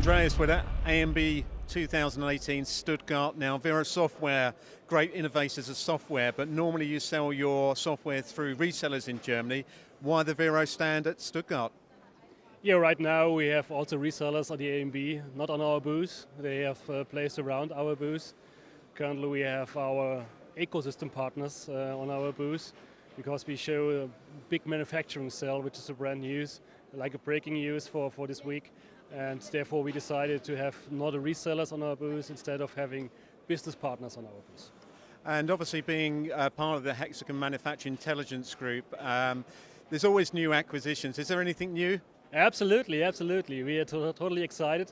Andreas, we're at AMB 2018 Stuttgart now. Vero Software, great innovators of software, but normally you sell your software through resellers in Germany. Why the Vero stand at Stuttgart? Yeah, right now we have also resellers at the AMB, not on our booth. They have placed around our booth. Currently we have our ecosystem partners on our booth because we show a big manufacturing cell, which is a brand news, like a breaking news for this week. And therefore we decided to have not a resellers on our booth instead of having business partners on our booth. And obviously being part of the Hexagon Manufacturing Intelligence Group, there's always new acquisitions. Is there anything new? Absolutely, absolutely. We are totally excited.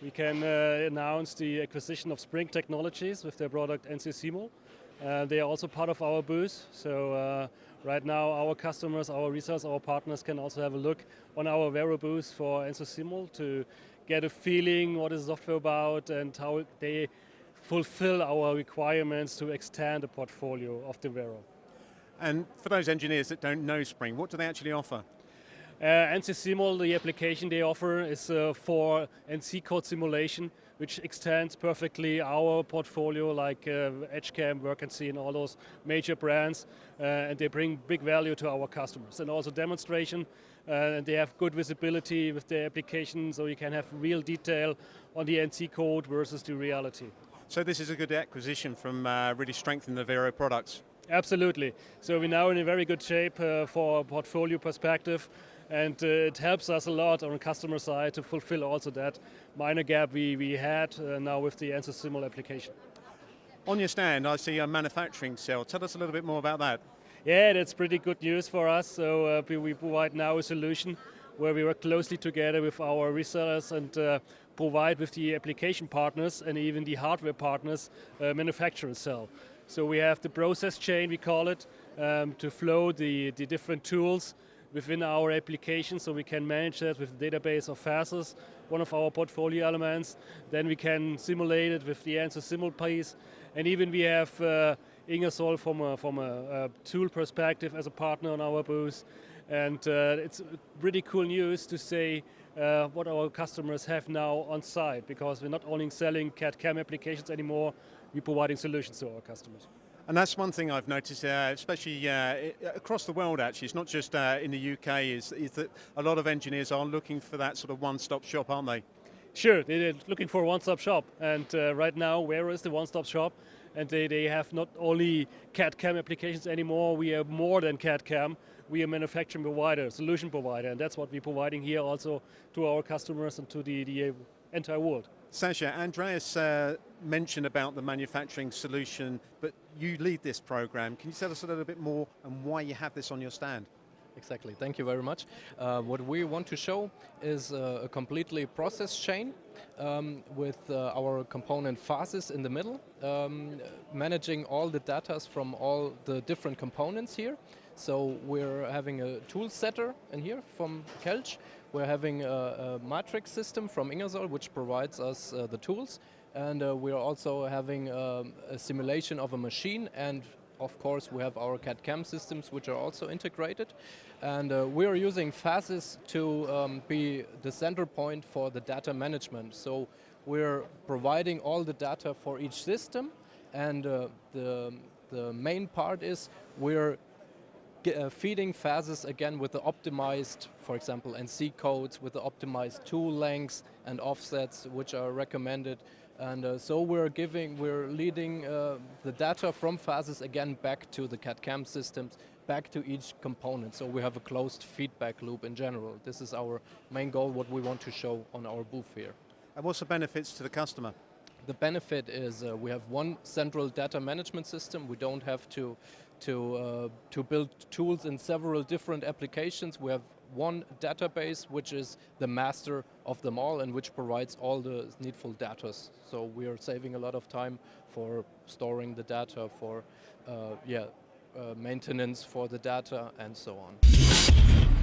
We can announce the acquisition of Spring Technologies with their product NC. They are also part of our booth. So right now our customers, our resellers, our partners can also have a look on our Vero booth for NC to get a feeling what is the software about and how they fulfill our requirements to extend the portfolio of the Vero. And for those engineers that don't know Spring, what do they actually offer? NC, the application they offer is for NC code simulation, which extends perfectly our portfolio like EdgeCam, WorkNC and all those major brands, and they bring big value to our customers. And also demonstration, and they have good visibility with their application, so you can have real detail on the NC code versus the reality. So this is a good acquisition from really strengthening the Vero products. Absolutely. So we're now in a very good shape for a portfolio perspective. And it helps us a lot on the customer side to fulfill also that minor gap we had now with the NC application. On your stand, I see a manufacturing cell. Tell us a little bit more about that. Yeah, that's pretty good news for us. So we provide now a solution where we work closely together with our resellers and provide with the application partners and even the hardware partners manufacturing cell. So we have the process chain, we call it, to flow the different tools within our application, so we can manage that with the database of phases, one of our portfolio elements. Then we can simulate it with the NC piece, and even we have Ingersoll from a tool perspective as a partner on our booth. And it's really cool news to say what our customers have now on site, because we're not only selling CAD/CAM applications anymore, we're providing solutions to our customers. And that's one thing I've noticed, especially across the world actually, it's not just in the UK, is that a lot of engineers are looking for that sort of one-stop shop, aren't they? Sure, they're looking for a one-stop shop, and right now Vero is the one-stop shop, and they have not only CAD/CAM applications anymore, we are more than CAD/CAM, we are a manufacturing provider, solution provider, and that's what we're providing here also to our customers and to the entire world. Sascha, Andreas mentioned about the manufacturing solution, but you lead this program. Can you tell us a little bit more and why you have this on your stand? Exactly, thank you very much. What we want to show is a completely process chain with our component phases in the middle, managing all the data from all the different components here. So we're having a tool setter in here from KELCH. We're having a matrix system from Ingersoll, which provides us the tools. And we're also having a simulation of a machine, and of course we have our CAD/CAM systems which are also integrated. And we're using phases to be the center point for the data management. So we're providing all the data for each system, and the main part is we're feeding phases again with the optimized, for example, NC codes, with the optimized tool lengths and offsets which are recommended. And so we're leading the data from phases again back to the CAD/CAM systems, back to each component. So we have a closed feedback loop in general. This is our main goal, what we want to show on our booth here. And what's the benefits to the customer? The benefit is we have one central data management system. We don't have to build tools in several different applications. We have one database which is the master of them all and which provides all the needful data. So we are saving a lot of time for storing the data, for maintenance for the data and so on.